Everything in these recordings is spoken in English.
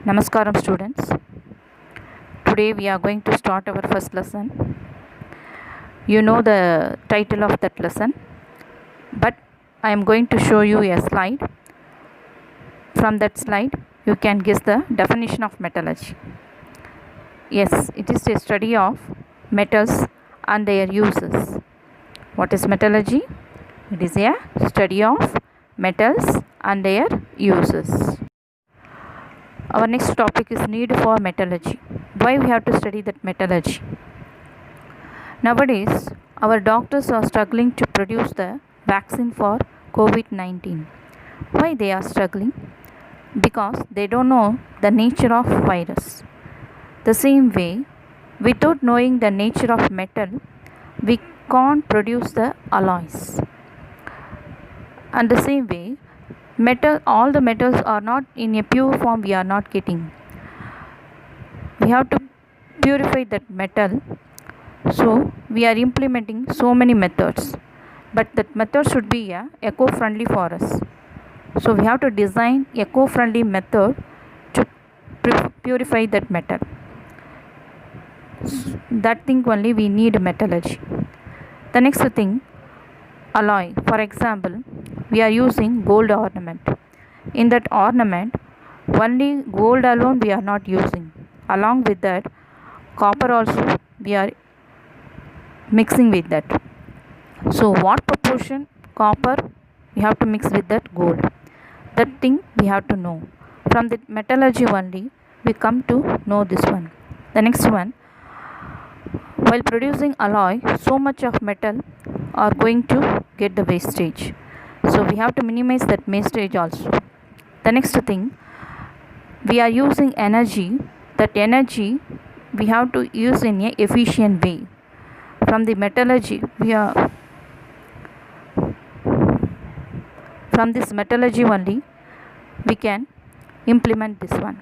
Namaskaram students. Today we are going to start our first lesson. You know the title of that lesson, but I am going to show you a slide. From that slide you can guess the definition of metallurgy. Yes, it is a study of metals and their uses. What is metallurgy? It is a study of metals and their uses. Our next topic is need for metallurgy. Why we have to study that metallurgy? Nowadays, our doctors are struggling to produce the vaccine for COVID-19. Why they are struggling? Because they don't know the nature of virus. The same way, without knowing the nature of metal, we can't produce the alloys. And the same way, all the metals are not in a pure form, we are not getting. We have to purify that metal. So we are implementing so many methods, but that method should be eco-friendly for us. So we have to design eco-friendly method to purify that metal. That thing only we need metallurgy. The next thing, alloy. For example, we are using gold ornament. In that ornament, only gold alone we are not using. Along with that, copper also we are mixing with that. So what proportion copper we have to mix with that gold? That thing we have to know. From the metallurgy only we come to know this one. The next one, while producing alloy, so much of metal are going to get the wastage. So we have to minimize that wastage also. The next thing, we are using energy. That energy we have to use in a efficient way. From the metallurgy from this metallurgy only we can implement this one.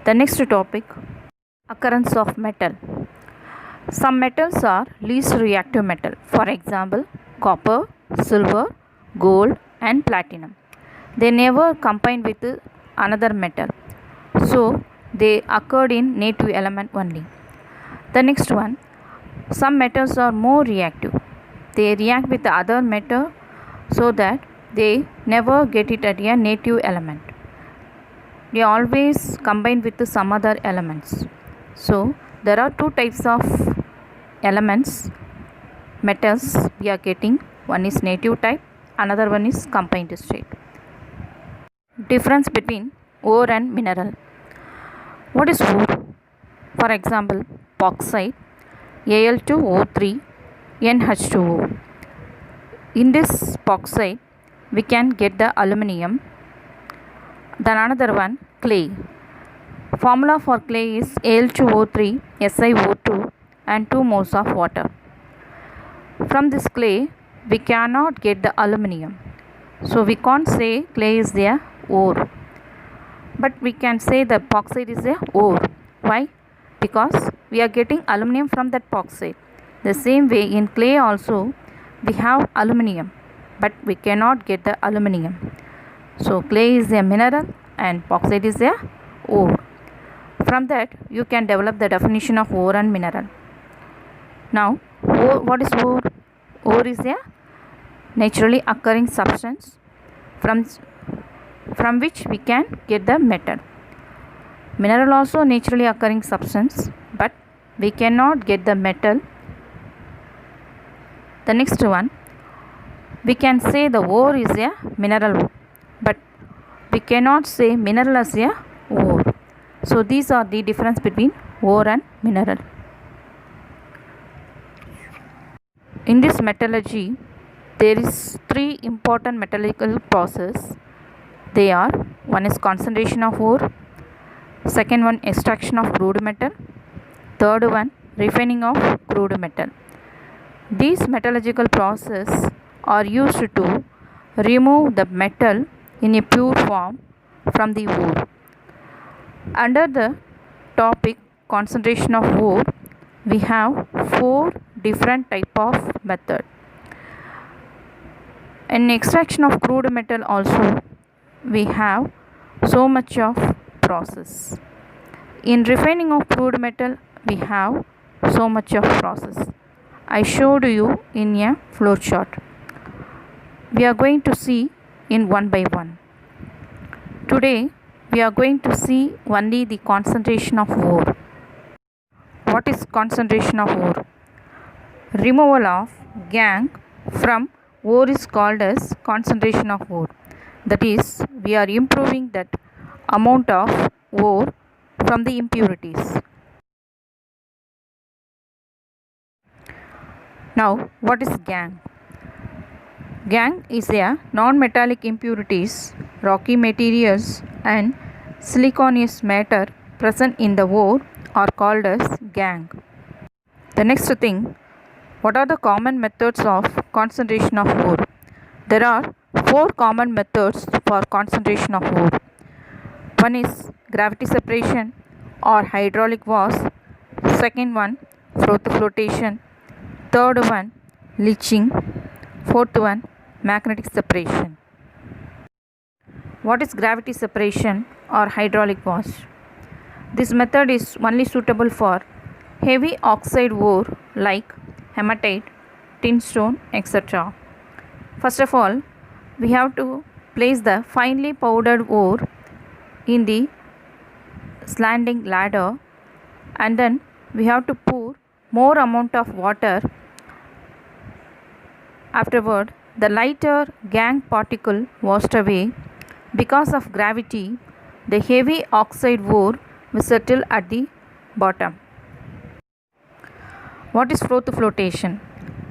The next topic, occurrence of metal. Some metals are least reactive metal. For example, copper, silver, gold and platinum. They never combine with another metal. So they occurred in native element only. The next one, some metals are more reactive. They react with the other metal so that they never get it at a native element. They always combine with some other elements. So there are two types of elements, metals we are getting. One is native type, another one is combined state. Difference between ore and mineral. What is ore? For example, bauxite, Al2O3, NH2O. In this bauxite, we can get the aluminium. Then another one, clay. Formula for clay is Al2O3, SiO2 and 2 moles of water. From this clay, we cannot get the aluminium. So we can't say clay is the ore. But we can say the bauxite is a ore. Why? Because we are getting aluminium from that bauxite. The same way in clay also we have aluminium, but we cannot get the aluminium. So clay is a mineral and bauxite is a ore. From that you can develop the definition of ore and mineral. Now what is ore? Ore is a naturally occurring substance from which we can get the metal. Mineral also naturally occurring substance, but we cannot get the metal. The next one, we can say the ore is a mineral, but we cannot say mineral as a ore. So these are the difference between ore and mineral. In this metallurgy, there is three important metallurgical process. They are, one is concentration of ore, second one extraction of crude metal, third one refining of crude metal. These metallurgical processes are used to remove the metal in a pure form from the ore. Under the topic concentration of ore, we have 4 different type of method. In extraction of crude metal also we have so much of process. In refining of crude metal, we have so much of process. I showed you in a flow chart. We are going to see in one by one. Today, we are going to see only the concentration of ore. What is concentration of ore? Removal of gangue from ore is called as concentration of ore. That is, we are improving that amount of ore from the impurities. Now, what is gangue? Gangue is a non-metallic impurities, rocky materials and siliceous matter present in the ore are called as gangue. The next thing, what are the common methods of concentration of ore? There are 4 common methods for concentration of ore. One is gravity separation or hydraulic wash. Second one, froth flotation. Third one, leaching. Fourth one, magnetic separation. What is gravity separation or hydraulic wash? This method is only suitable for heavy oxide ore like hematite, tin stone, etc. First of all, we have to place the finely powdered ore in the slanting ladder, and then we have to pour more amount of water. Afterward, the lighter gangue particle washed away. Because of gravity, the heavy oxide ore will settle at the bottom. What is froth flotation?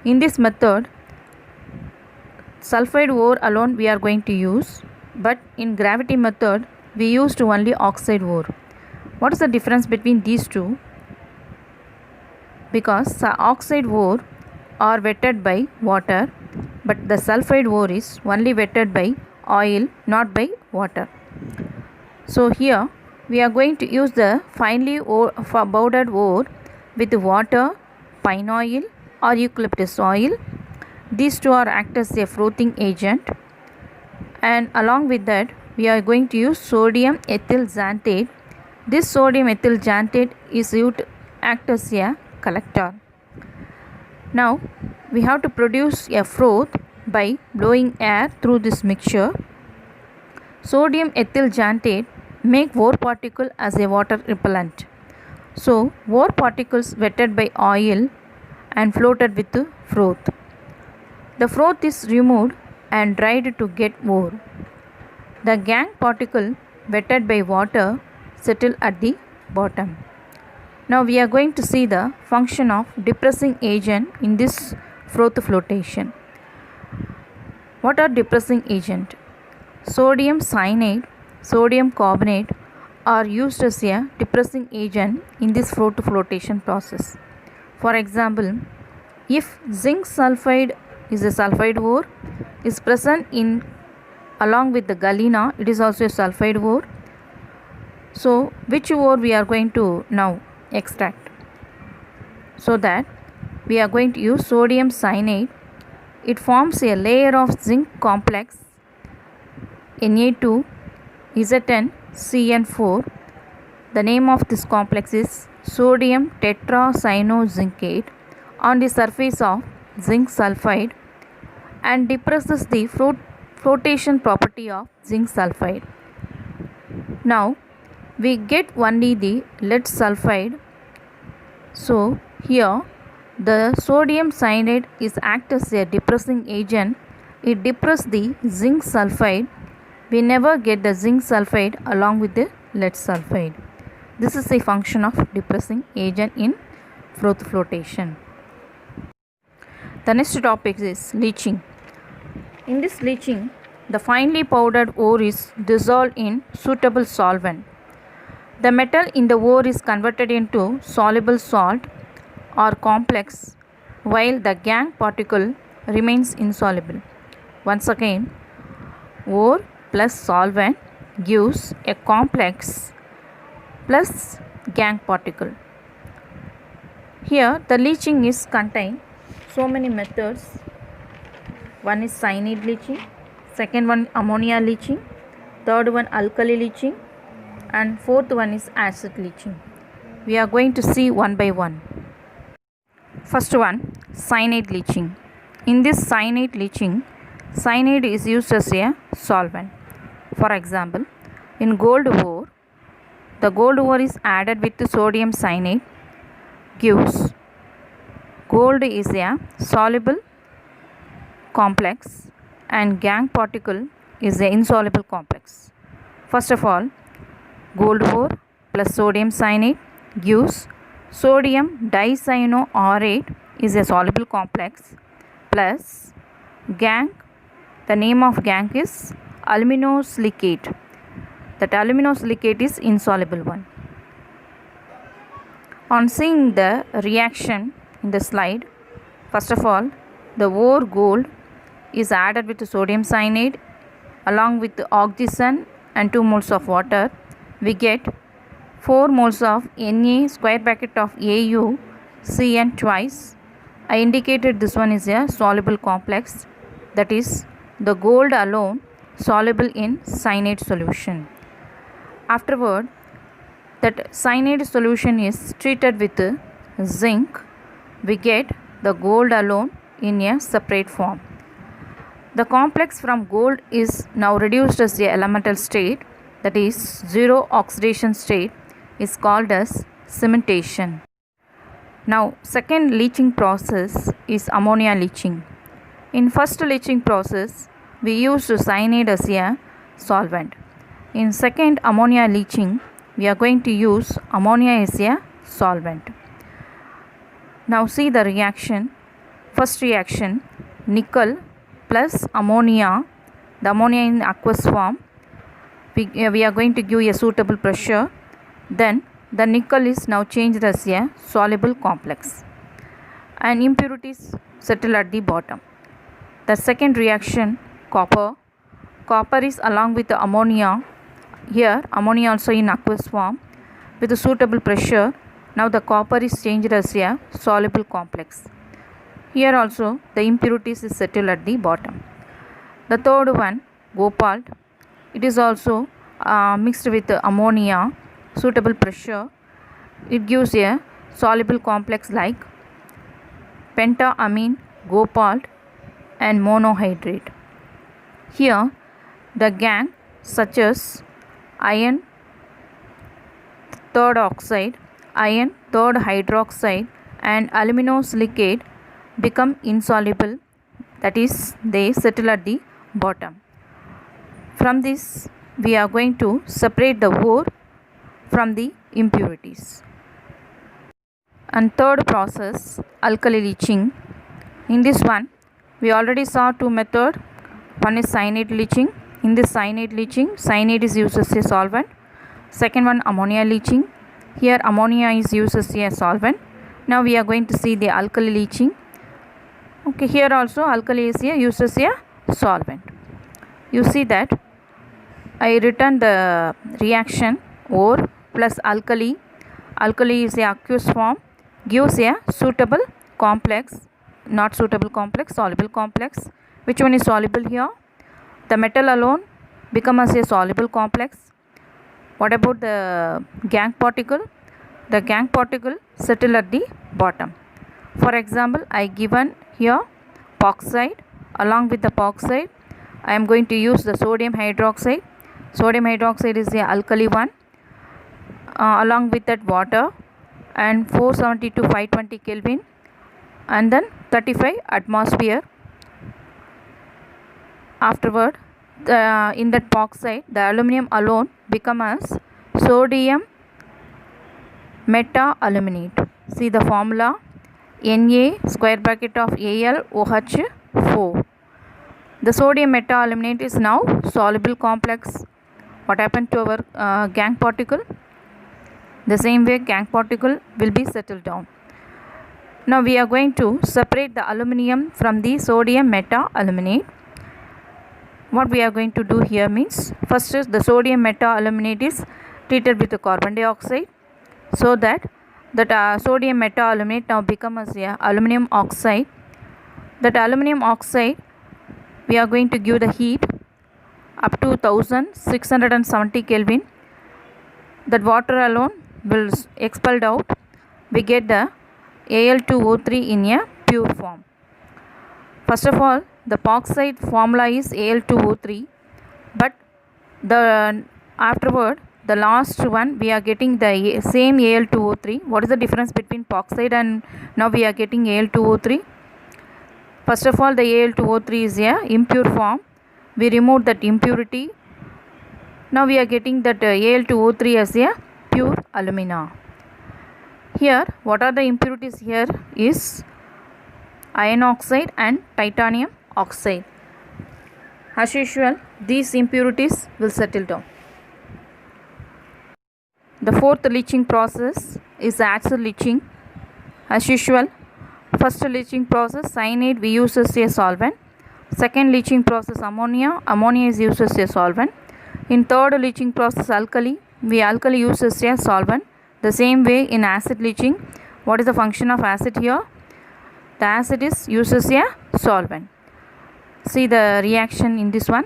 In this method, sulfide ore alone we are going to use, but in gravity method we used only oxide ore. What is the difference between these two? Because the oxide ore are wetted by water, but the sulfide ore is only wetted by oil, not by water. So here we are going to use the finely powdered ore with water, pine oil or eucalyptus oil. These two are act as a frothing agent, and along with that we are going to use sodium ethyl xanthate. This sodium ethyl xanthate is used to act as a collector. Now we have to produce a froth by blowing air through this mixture. Sodium ethyl xanthate make ore particle as a water repellent. So ore particles wetted by oil and floated with the froth. The froth is removed and dried to get ore. The gangue particle wetted by water settle at the bottom. Now we are going to see the function of depressing agent in this froth flotation. What are depressing agent? Sodium cyanide, sodium carbonate are used as a depressing agent in this froth flotation process. For example, if zinc sulfide is a sulfide ore is present in along with the galena, it is also a sulfide ore. So which ore we are going to now extract? So that we are going to use sodium cyanide. It forms a layer of zinc complex Na2 Zn CN4. The name of this complex is sodium tetracyanozincate on the surface of zinc sulfide and depresses the flotation property of zinc sulfide. Now we get only the lead sulfide. So here the sodium cyanide is act as a depressing agent. It depresses the zinc sulfide. We never get the zinc sulfide along with the lead sulfide. This is a function of depressing agent in froth flotation. The next topic is leaching. In this leaching, the finely powdered ore is dissolved in suitable solvent. The metal in the ore is converted into soluble salt or complex, while the gangue particle remains insoluble. Once again, ore plus solvent gives a complex plus gangue particle. Here the leaching is contained so many methods. One is cyanide leaching, second one ammonia leaching, third one alkali leaching, and fourth one is acid leaching. We are going to see one by one. First one, cyanide leaching. In this cyanide leaching, cyanide is used as a solvent. For example, in gold ore, the gold ore is added with sodium cyanide, gives gold is a soluble complex and gangue particle is an insoluble complex. First of all, gold ore plus sodium cyanide gives sodium dicyanoaurate is a soluble complex plus gangue. The name of gangue is aluminosilicate. That aluminosilicate is insoluble one. On seeing the reaction in the slide, first of all, the ore gold is added with sodium cyanide along with oxygen and 2 moles of water. We get 4 moles of Na square bracket of Au Cn twice. I indicated this one is a soluble complex, that is the gold alone soluble in cyanide solution. Afterward, that cyanide solution is treated with zinc. We get the gold alone in a separate form. The complex from gold is now reduced as the elemental state, that is zero oxidation state, is called as cementation. Now second leaching process is ammonia leaching. In first leaching process, we used cyanide as a solvent. In second ammonia leaching, we are going to use ammonia as a solvent. Now see the reaction. First reaction, nickel plus ammonia, the ammonia in aqueous form. We are going to give a suitable pressure. Then the nickel is now changed as a soluble complex and impurities settle at the bottom. The second reaction, copper. Copper is along with the ammonia. Here ammonia also in aqueous form with a suitable pressure. Now the copper is changed as a soluble complex. Here also the impurities is settled at the bottom. The third one, cobalt. It is also mixed with ammonia, suitable pressure. It gives a soluble complex like pentaamine, cobalt and monohydrate. Here the gangue such as iron third oxide, iron third hydroxide and aluminosilicate become insoluble, that is they settle at the bottom. From this we are going to separate the ore from the impurities. And third process, alkali leaching. In this one we already saw two methods. One is cyanide leaching. In this cyanide leaching, cyanide is used as a solvent. Second one, ammonia leaching. Here ammonia is used as a solvent. Now we are going to see the alkali leaching. Okay, here also alkali is used as a solvent. You see that I written the reaction ore plus alkali. Alkali is a aqueous form, gives a suitable complex, not suitable complex, soluble complex. Which one is soluble here? The metal alone become as a soluble complex. What about the gangue particle? The gangue particle settle at the bottom. For example, I given here bauxite. Along with the bauxite, I am going to use the sodium hydroxide. Sodium hydroxide is the alkali one. Along with that water and 470 to 520 Kelvin and then 35 atmosphere. Afterward, in that bauxite, the aluminum alone become as sodium metaaluminate. See the formula, Na square bracket of AlOH4. The sodium metaaluminate is now soluble complex. What happened to our gangue particle? The same way gangue particle will be settled down. Now we are going to separate the aluminum from the sodium metaaluminate. What we are going to do here means, first is the sodium metaaluminate is treated with the carbon dioxide, so that sodium metaaluminate now becomes a aluminum oxide. That aluminum oxide we are going to give the heat up to 1670 Kelvin that water alone will expelled out. We get the Al2O3 in a pure form. First of all, the epoxide formula is Al2O3, but afterward the last one we are getting the same Al2O3. What is the difference between epoxide and now we are getting Al2O3? First of all, the Al2O3 is a impure form. We remove that impurity. Now we are getting that Al2O3 as a pure alumina. Here, what are the impurities here is iron oxide and titanium oxide. As usual, these impurities will settle down. The fourth leaching process is acid leaching. As usual, first leaching process, cyanide we use as a solvent. Second leaching process, ammonia is used as a solvent. In third leaching process, alkali use as a solvent. The same way in acid leaching, what is the function of acid here? The acid is used as a solvent. See the reaction in this one.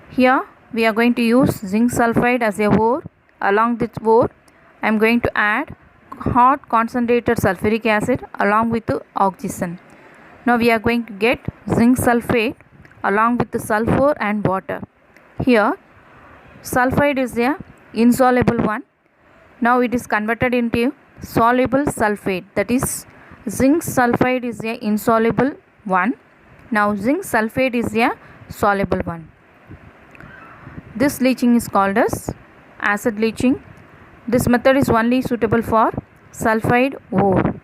Here we are going to use zinc sulfide as a ore. Along this ore, I am going to add hot concentrated sulfuric acid along with oxygen. Now we are going to get zinc sulfate along with the sulfur and water. Here sulfide is a insoluble one. Now it is converted into soluble sulfate, that is zinc sulfide is a insoluble one. Now zinc sulfate is a soluble one. This leaching is called as acid leaching. This method is only suitable for sulfide ore.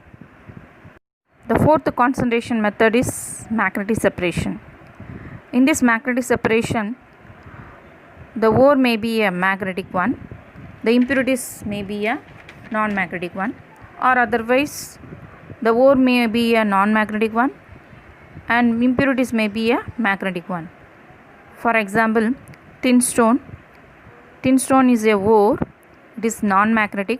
The fourth concentration method is magnetic separation. In this magnetic separation, the ore may be a magnetic one, the impurities may be a non-magnetic one, or otherwise the ore may be a non-magnetic one and impurities may be a magnetic one. For example, tin stone. Tin stone is a ore, it is non-magnetic.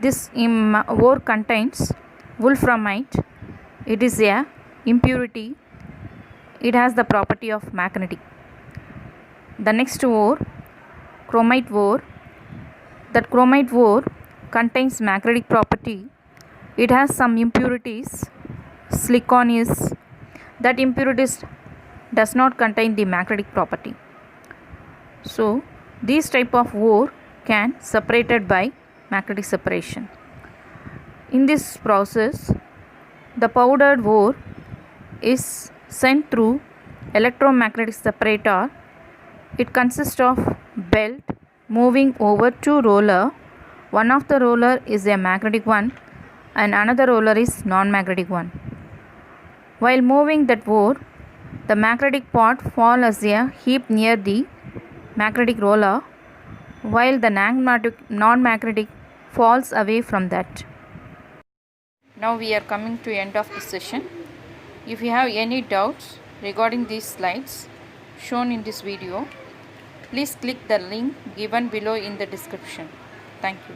This ore contains wolframite, it is a impurity, it has the property of magnetic. The next ore, chromite ore. That chromite ore contains magnetic property, it has some impurities. Silicon is, that impurities does not contain the magnetic property. So these type of ore can separated by magnetic separation. In this process, the powdered ore is sent through electromagnetic separator. It consists of belt moving over two roller. One of the roller is a magnetic one and another roller is non-magnetic one. While moving that ore, the magnetic part falls as a heap near the magnetic roller, while the non-magnetic falls away from that. Now we are coming to end of this session. If you have any doubts regarding these slides shown in this video, please click the link given below in the description. Thank you.